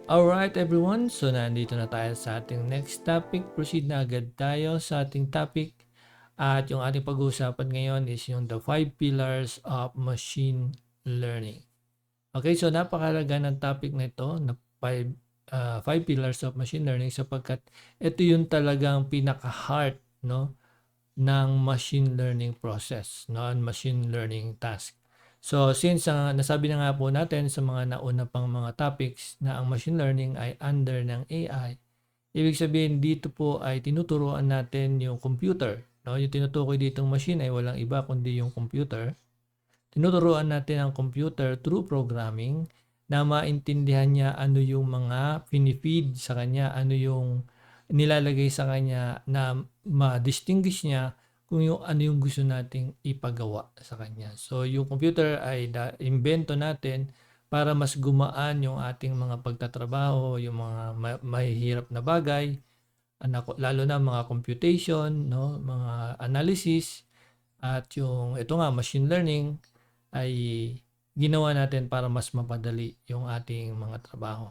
Alright everyone, so nandito na tayo sa ating next topic. Proceed na agad tayo sa ating topic. At yung ating pag-uusapan ngayon is yung the 5 pillars of machine learning. Okay, so napakahalaga ng topic na ito na 5 pillars of machine learning sapagkat ito yung talagang pinaka-heart, no, ng machine learning process, no, machine learning task. So since nasabi na nga po natin sa mga nauna pang mga topics na ang machine learning ay under ng AI, ibig sabihin dito po ay tinuturuan natin yung computer. No? Yung tinutukoy ditong machine ay walang iba kundi yung computer. Tinuturuan natin ang computer through programming na maintindihan niya ano yung mga pinifeed sa kanya, ano yung nilalagay sa kanya na ma-distinguish niya kung ano yung gusto nating ipagawa sa kanya. So yung computer ay invento natin para mas gumaan yung ating mga pagtatrabaho, yung mga mahihirap na bagay, lalo na mga computation, no, mga analysis, at yung ito nga machine learning ay ginawa natin para mas mapadali yung ating mga trabaho.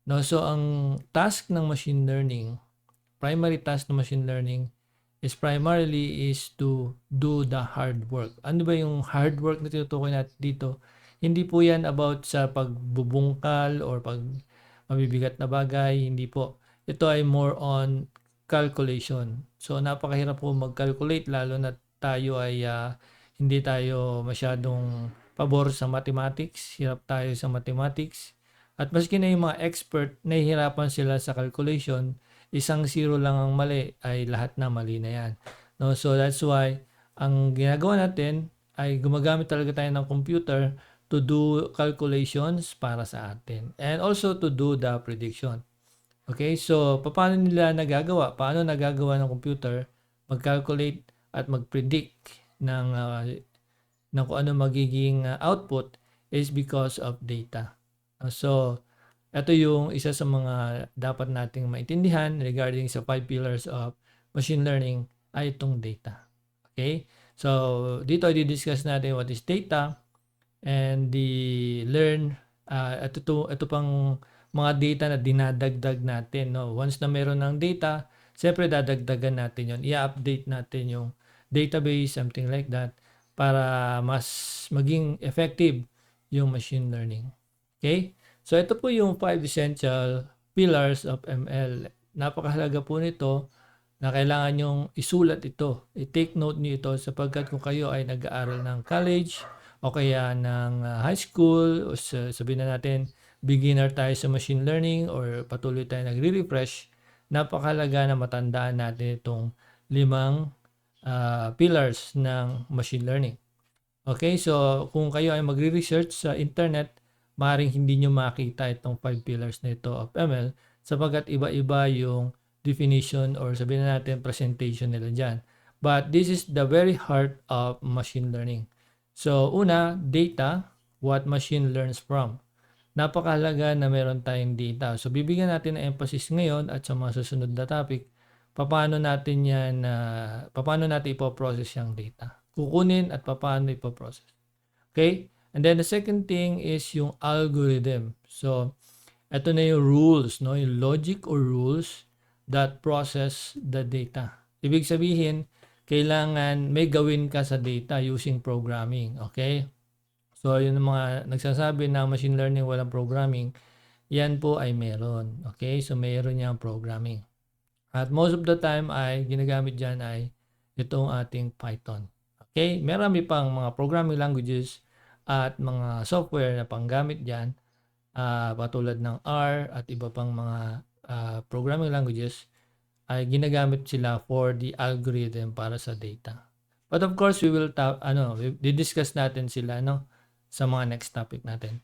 No, so ang task ng machine learning, primary task ng machine learning is primarily to do the hard work. Ano ba yung hard work na tinutukoy natin dito? Hindi po yan about sa pagbubungkal or pag mabibigat na bagay, hindi po. Ito ay more on calculation. So napakahirap po mag-calculate lalo na tayo ay hindi tayo masyadong pabor sa mathematics, hirap tayo sa mathematics. At maski na yung mga expert, nahihirapan sila sa calculation, isang zero lang ang mali, ay lahat na mali na yan. No? So that's why, ang ginagawa natin ay gumagamit talaga tayo ng computer to do calculations para sa atin. And also to do the prediction. Okay, so paano nila nagagawa? Paano nagagawa ng computer mag-calculate at mag-predict ng kung ano magiging output is because of data. So, ito yung isa sa mga dapat nating maintindihan regarding sa 5 pillars of machine learning ay itong data. Okay? So, dito ay di-discuss natin what is data and ito pang mga data na dinadagdag natin. No? Once na meron ng data, siyempre dadagdagan natin yon, i-update natin yung database, something like that, para mas maging effective yung machine learning. Okay? So ito po yung 5 essential pillars of ML. Napakahalaga po nito na kailangan nyong isulat ito. I-take note niyo ito sapagkat kung kayo ay nag-aaral ng college o kaya ng high school o sabihin na natin beginner tayo sa machine learning or patuloy tayo nagre-refresh, napakahalaga na matandaan natin itong 5 pillars ng machine learning. Okay, so kung kayo ay magre-research sa internet, maaaring hindi nyo makita itong 5 pillars na ito of ML sapagkat iba-iba yung definition or sabihin na natin presentation nila dyan. But this is the very heart of machine learning. So una, data, what machine learns from. Napakahalaga na meron tayong data. So bibigyan natin ng emphasis ngayon at sa mga susunod na topic, paano natin ipoprocess yung data. Kukunin at paano ipoprocess. Okay? And then the second thing is yung algorithm. So ito na yung rules, no? Yung logic or rules that process the data. Ibig sabihin, kailangan may gawin ka sa data using programming. Okay? So, yun ang mga nagsasabi na machine learning walang programming, yan po ay meron. Okay? So, meron niyang programming. At most of the time ay ginagamit dyan ay itong ating Python. Okay? Marami pang mga programming languages at mga software na panggamit dyan, patulad ng R at iba pang mga programming languages ay ginagamit sila for the algorithm para sa data. But of course, we will discuss natin sila, no, sa mga next topic natin.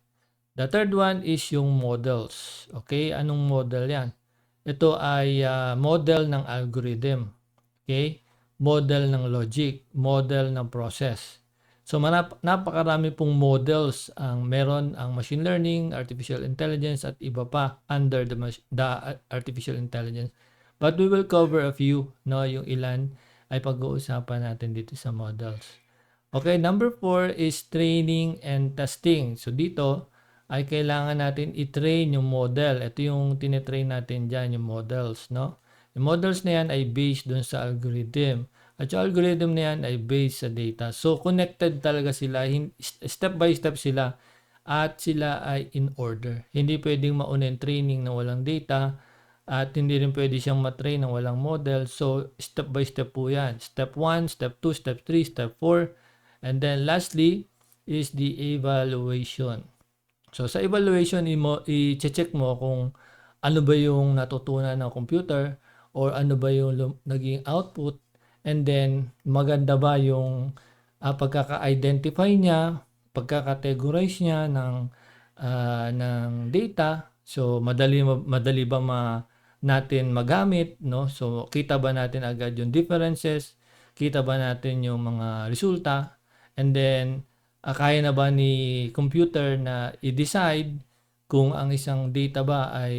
The third one is yung models. Okay? Anong model yan? Ito ay model ng algorithm. Okay? Model ng logic. Model ng process. So napakarami pong models ang meron ang machine learning, artificial intelligence at iba pa under the artificial intelligence. But we will cover a few, no, yung ilan ay pag-uusapan natin dito sa models. Okay, number 4 is training and testing. So dito, ay kailangan natin i-train yung model. Ito yung tine-train natin diyan, yung models, no? Yung models na yan ay based dun sa algorithm. At yung algorithm na yan ay based sa data. So, connected talaga sila. Step by step sila. At sila ay in order. Hindi pwedeng mauna yung training na walang data. At hindi rin pwede siyang matrain ng walang model. So, step by step po yan. Step 1, step 2, step 3, step 4. And then lastly is the evaluation. So sa evaluation i-check mo kung ano ba yung natutunan ng computer or ano ba yung naging output, and then maganda ba yung pagkaka-identify niya, pagkaka-categorize niya ng data. So madali ba natin magamit, no? So kita ba natin agad yung differences? Kita ba natin yung mga resulta? And then kaya na ba ni computer na i-decide kung ang isang data ba ay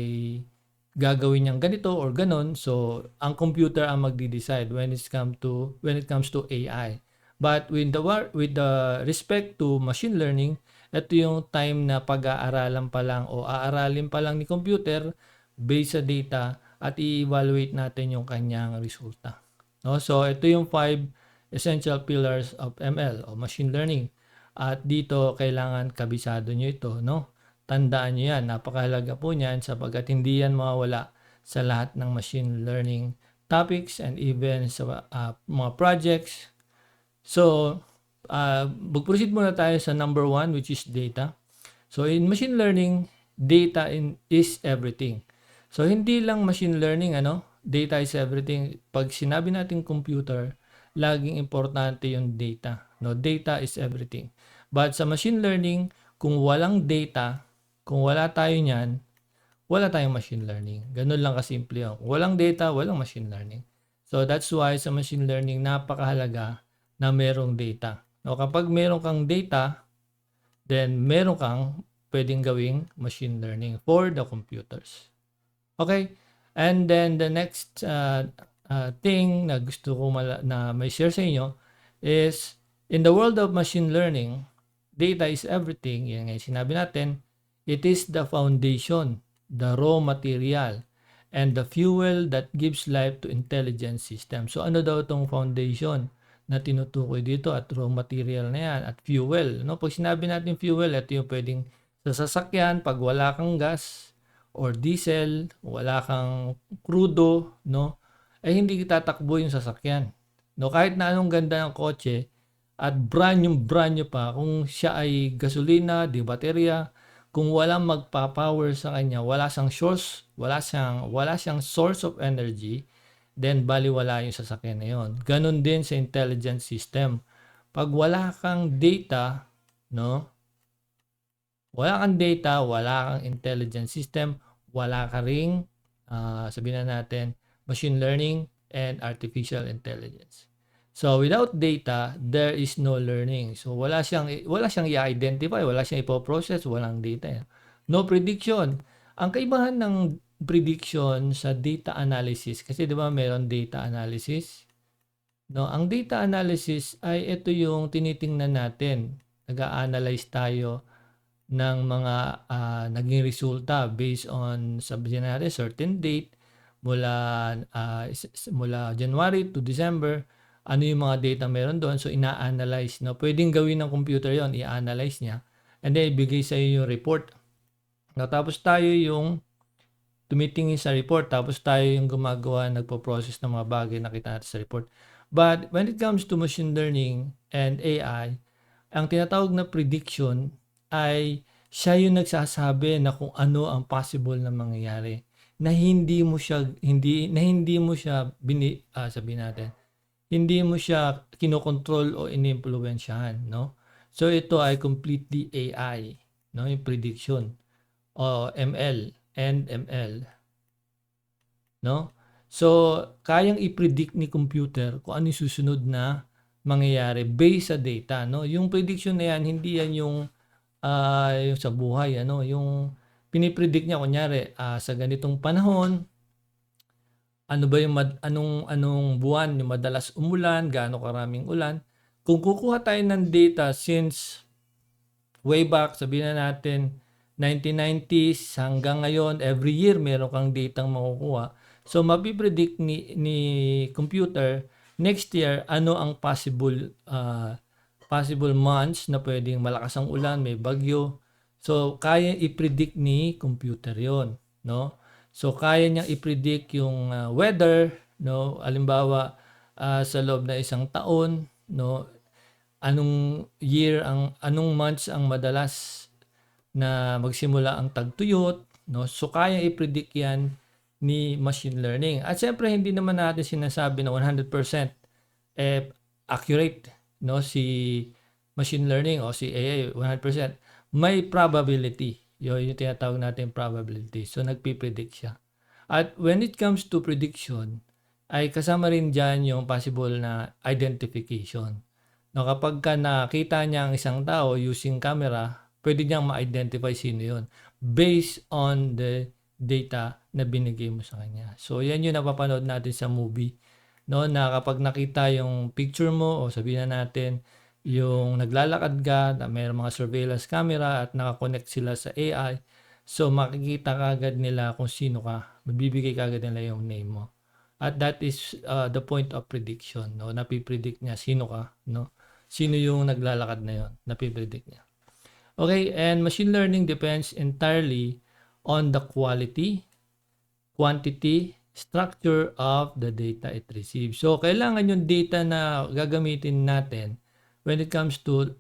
gagawin niyang ganito or ganon. So ang computer ang magde-decide when it comes to AI. But with the respect to machine learning, ito yung time na pag-aaralan pa lang o aaralin pa lang ni computer based sa data at i-evaluate natin yung kanyang resulta. No? So ito yung 5 essential pillars of ML o machine learning. At dito kailangan kabisado nyo ito, no? Tandaan nyo yan, napakahalaga po niyan sapagkat hindi yan mawawala sa lahat ng machine learning topics and even sa mga projects. So, mag-proceed muna tayo sa number 1, which is data. So, in machine learning, data is everything. So, hindi lang machine learning, data is everything. Pag sinabi natin computer, laging importante yung data. No, data is everything. But sa machine learning, kung walang data, kung wala tayo niyan, wala tayong machine learning. Ganun lang kasimple yun. Kung walang data, walang machine learning. So that's why sa machine learning, napakahalaga na merong data. No, kapag meron kang data, then meron kang pwedeng gawing machine learning for the computers. Okay? And then the next thing na gusto ko na may share sa inyo is in the world of machine learning, data is everything. Yan nga sinabi natin. It is the foundation, the raw material, and the fuel that gives life to intelligent systems. So ano daw itong foundation na tinutukoy dito at raw material na yan at fuel. No? Pag sinabi natin fuel, ito yung pwedeng sa sasakyan pag wala kang gas or diesel, wala kang crudo, no? Eh hindi tatakbo yung sasakyan. No, kahit na anong ganda ng kotse at brand new pa, kung siya ay gasolina, di baterya, kung walang magpa-power sa kanya, wala siyang source of energy, then baliwala yung sasakyan na yun. Ganon din sa intelligent system. Pag wala kang data, no? Wala kang data, wala kang intelligent system, wala ka ring sabihin na natin machine learning and artificial intelligence. So without data, there is no learning. So wala siyang i-identify, wala siyang ipo-process, walang data. No prediction. Ang kaibahan ng prediction sa data analysis, kasi 'di ba mayroon data analysis? No, ang data analysis ay ito yung tinitingnan natin. Nag-a-analyze tayo ng mga naging resulta based on sabihin natin certain date mula January to December, ano yung mga data meron doon. So ina-analyze, no? Pwedeng gawin ng computer yon, i-analyze niya and then ibigay sa iyo yung report. No, tapos tayo yung tumitingin sa report, tapos tayo yung gumagawa, nagpo-process ng mga bagay na nakita natin sa report. But when it comes to machine learning and AI, ang tinatawag na prediction ay siya yung nagsasabi na kung ano ang possible na mangyayari, na hindi mo siya sabihin natin, hindi mo siya kinokontrol o inimpluwensyahan, no? So ito ay completely AI, no? Yung prediction o ML and ML, no? So kayang i-predict ni computer kung ano yung susunod na mangyayari based sa data, no? Yung prediction na yan, hindi yan yung sa buhay, yung pinipredict niya kunyari sa ganitong panahon, ano ba yung anong buwan yung madalas umulan, gaano karaming ulan. Kung kukuha tayo ng data since way back, sabihin na natin 1990s hanggang ngayon, every year meron kang datang makukuha. So mapipredict ni computer next year ano ang possible months na pwedeng malakas ang ulan, may bagyo. So kaya i-predict ni computer 'yon, no? So kaya niyang i-predict yung weather, no? Halimbawa, sa loob na isang taon, no? Anong months ang madalas na magsimula ang tagtuyot, no? So kaya i-predict 'yan ni machine learning. At siyempre hindi naman natin sinasabi na 100% accurate, no, si machine learning o si AI 100%. May probability. Yung tinatawag natin probability. So nagpi-predict siya. At when it comes to prediction, ay kasama rin dyan yung possible na identification. No, kapag nakita niya ang isang tao using camera, pwede niyang ma-identify sino yun based on the data na binigay mo sa kanya. So yan yung napapanood natin sa movie, no, na kapag nakita yung picture mo o sabihin na natin yung naglalakad ka na may mga surveillance camera at nakakonect sila sa AI, so makikita kagad nila kung sino ka, magbibigay kagad nila yung name mo. At that is the point of prediction, no? Napipredict niya sino ka, no? Sino yung naglalakad na yon, napipredict niya. Okay, and machine learning depends entirely on the quality, quantity, structure of the data it receives. So kailangan yung data na gagamitin natin when it comes to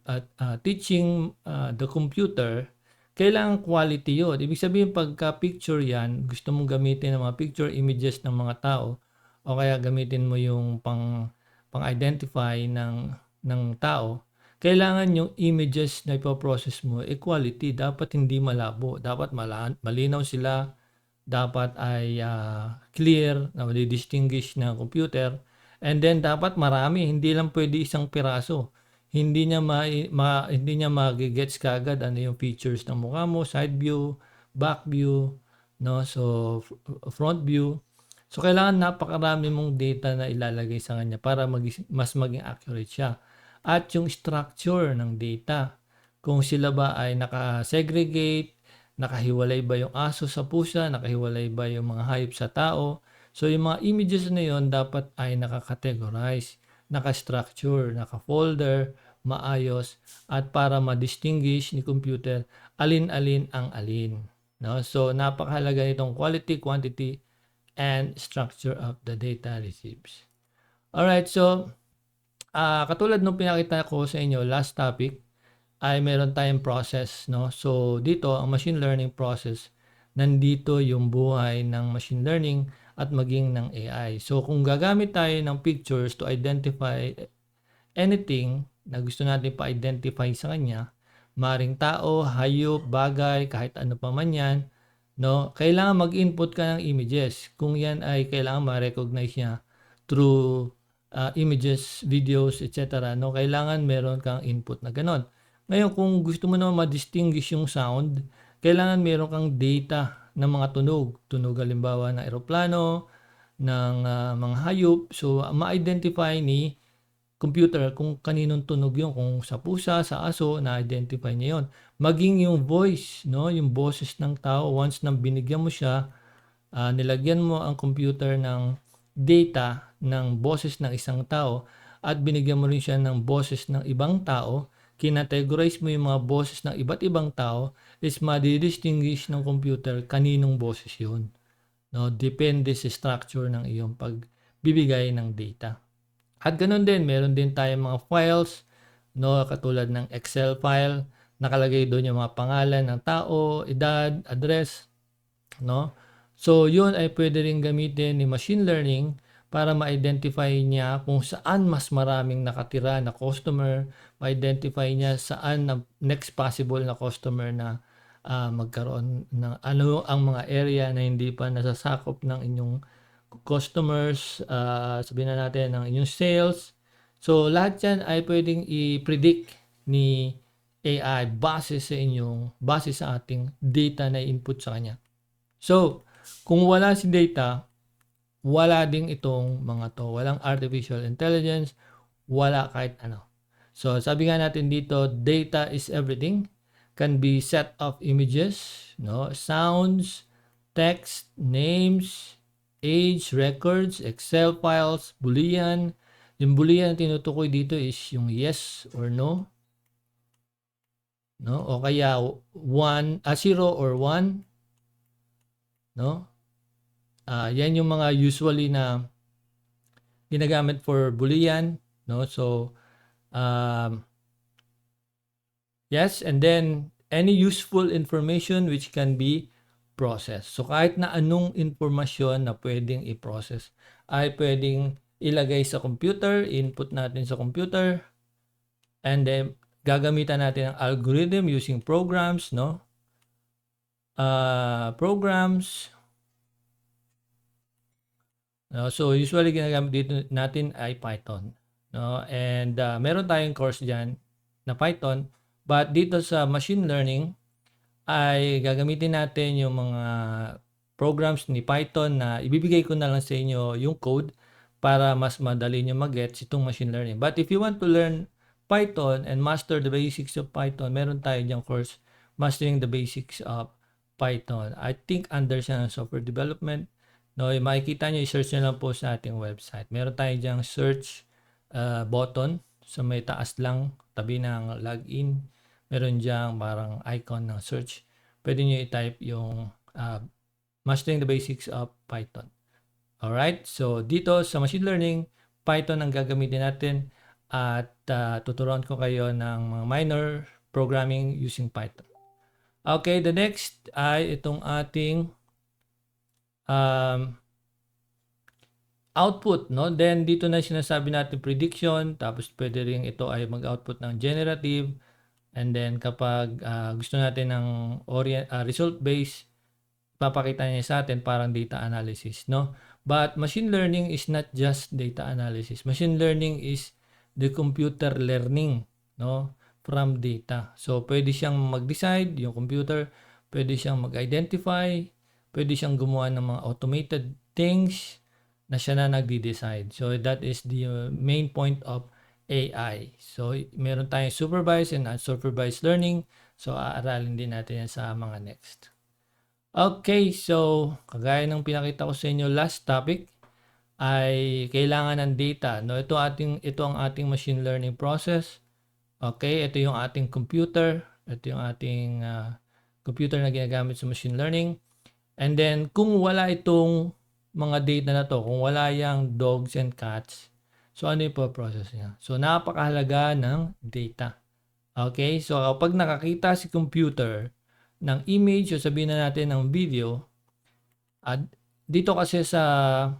teaching the computer, kailangan quality yun. Ibig sabihin pagka picture yan, gusto mong gamitin ng mga picture images ng mga tao o kaya gamitin mo yung pang-identify ng tao, kailangan yung images na ipoprocess mo quality. Dapat hindi malabo. Dapat malinaw sila. Dapat ay clear, na madi-distinguish ng computer. And then dapat marami. Hindi lang pwede isang piraso. Hindi niya hindi niya magigets kagad ano yung features ng mukha mo, side view, back view, no? So front view. So kailangan napakarami mong data na ilalagay sa kanya para mas maging accurate siya. At yung structure ng data, kung sila ba ay naka-segregate, nakahiwalay ba yung aso sa pusa, nakahiwalay ba yung mga hayop sa tao. So yung mga images na yon dapat ay naka-categorize, naka-structure, naka-folder, maayos, at para ma-distinguish ni computer alin-alin ang alin. No? So napakahalaga nitong quality, quantity, and structure of the data receives. Alright, so katulad nung pinakita ko sa inyo last topic, ay meron tayong process, no? So dito ang machine learning process, nandito yung buhay ng machine learning at maging ng AI. So kung gagamit tayo ng pictures to identify anything na gusto natin pa-identify sa kanya, maring tao, hayop, bagay, kahit ano pa man yan, no? Kailangan mag-input ka ng images. Kung yan ay kailangan ma-recognize niya through images, videos, etc. No? Kailangan meron kang input na ganon. Ngayon, kung gusto mo naman ma-distinguish yung sound, kailangan meron kang data ng mga tunog. Tunog halimbawa ng eroplano, ng mga hayop. So, ma-identify ni computer kung kaninong tunog yun. Kung sa pusa, sa aso, na-identify niya yun. Maging yung voice, no? Yung boses ng tao, once nang binigyan mo siya, nilagyan mo ang computer ng data ng boses ng isang tao at binigyan mo rin siya ng boses ng ibang tao, kinategorize mo yung mga boses ng iba't ibang tao, is madi-distinguish ng computer kaninong boses yun. No? Depende sa structure ng iyong pagbibigay ng data. At ganoon din, meron din tayong mga files, no, katulad ng Excel file, nakalagay doon yung mga pangalan ng tao, edad, address, no? So, yun ay pwede rin gamitin ni machine learning para ma-identify niya kung saan mas maraming nakatira na customer, ma-identify niya saan na next possible na customer na magkaroon ng ano ang mga area na hindi pa nasasakop ng inyong customers, sabihin na natin ng inyong sales. So, lahat yan ay pwedeng i-predict ni AI base sa ating data na input sa kanya. So, kung wala si data, wala ding itong mga to. Walang artificial intelligence, wala kahit ano. So, sabi nga natin dito, data is everything. can be set of images, no, sounds, text, names, age, records, Excel files, Boolean. Yung Boolean tinutukoy dito is yung yes or no, no? O kaya 0 or 1, no? Yan yung mga usually na ginagamit for Boolean, no? So, yes, and then any useful information which can be processed. So, kahit na anong informasyon na pwedeng i-process ay pwedeng ilagay sa computer, input natin sa computer, and then gagamitan natin ang algorithm using programs, no? Programs. No? So, usually ginagamit dito natin ay Python, no? And meron tayong course dyan na Python, but dito sa machine learning ay gagamitin natin yung mga programs ni Python na ibibigay ko na lang sa inyo yung code para mas madali nyo mag-gets itong machine learning. But if you want to learn Python and master the basics of Python, meron tayo diyang course, Mastering the Basics of Python. I think under siya ng software development. No, makikita nyo, i-search nyo lang po sa ating website. Meron tayo diyang search button sa may taas lang, tabi ng login. Meron diyang parang icon ng search. Pwede nyo i-type yung Mastering the Basics of Python. Alright, so dito sa machine learning, Python ang gagamitin natin at tuturuan ko kayo ng mga minor programming using Python. Okay, the next ay itong ating output, no? Then dito na sinasabi natin prediction, tapos pwede rin ito ay mag-output ng generative, and then kapag gusto natin ng result based, papakita niya sa atin parang data analysis, no? But machine learning is not just data analysis. Machine learning is the computer learning, no, from data. So pwede siyang mag-decide, yung computer, pwede siyang mag-identify, pwede siyang gumawa ng mga automated things na siya na nagde-decide. So that is the main point of AI. So meron tayong supervised and unsupervised learning. So aaralin din natin yan sa mga next. Okay, so kagaya ng pinakita ko sa inyo last topic ay kailangan ng data, no? Ito ang ating machine learning process. Okay, ito yung ating computer, ito yung ating computer na ginagamit sa machine learning. And then kung wala itong mga data na to, kung wala yung dogs and cats, so ano yung process niya? So napakahalaga ng data. Okay, so kapag nakakita si computer ng image o sabihin na natin ng video, dito kasi sa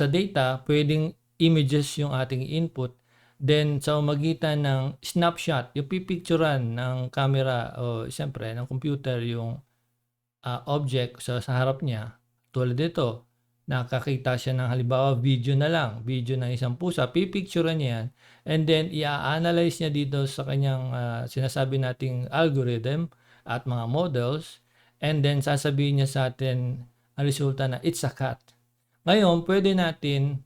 data, pwedeng images yung ating input. Then sa magitan ng snapshot, yung pipicturean ng camera o siyempre ng computer yung object sa harap niya. Tulad dito, nakakita siya ng halimbawa video na lang, video ng isang pusa, pipicturean niya yan. And then i-analyze niya dito sa kanyang sinasabi nating algorithm at mga models. And then sasabihin niya sa atin ang resulta na it's a cat. Ngayon, pwede natin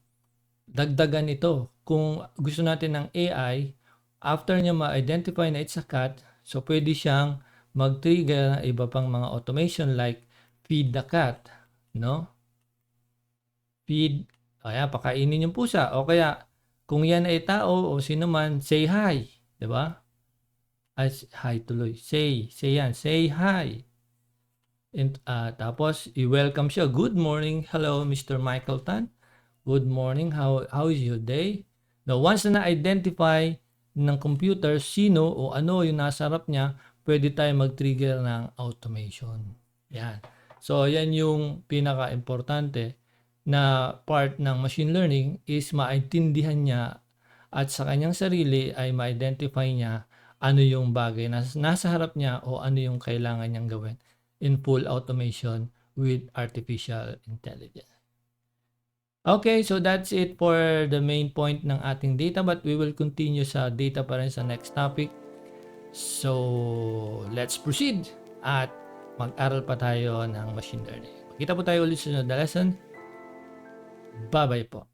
dagdagan ito. Kung gusto natin ng AI, after niya ma-identify na it's a cat, so pwede siyang mag-trigger ng iba pang mga automation like feed the cat, no? Feed, kaya pakainin yung pusa. O kaya, kung yan ay tao o sino man, say hi. Diba? Ay, hi tuloy. Say yan. Say hi. And, tapos, i-welcome siya. Good morning. Hello, Mr. Michael Tan. Good morning. How is your day? Now, once na na-identify ng computer sino o ano yung nasa harap niya, pwede tayo mag-trigger ng automation. Yan. So, yan yung pinaka-importante na part ng machine learning is maintindihan niya at sa kanyang sarili ay ma-identify niya ano yung bagay na nasa harap niya o ano yung kailangan niyang gawin in full automation with artificial intelligence. Okay, so that's it for the main point ng ating data, but we will continue sa data pa rin sa next topic. So, let's proceed at mag-aral pa tayo ng machine learning. Kita po tayo ulit sa sunod na lesson. Bye-bye po.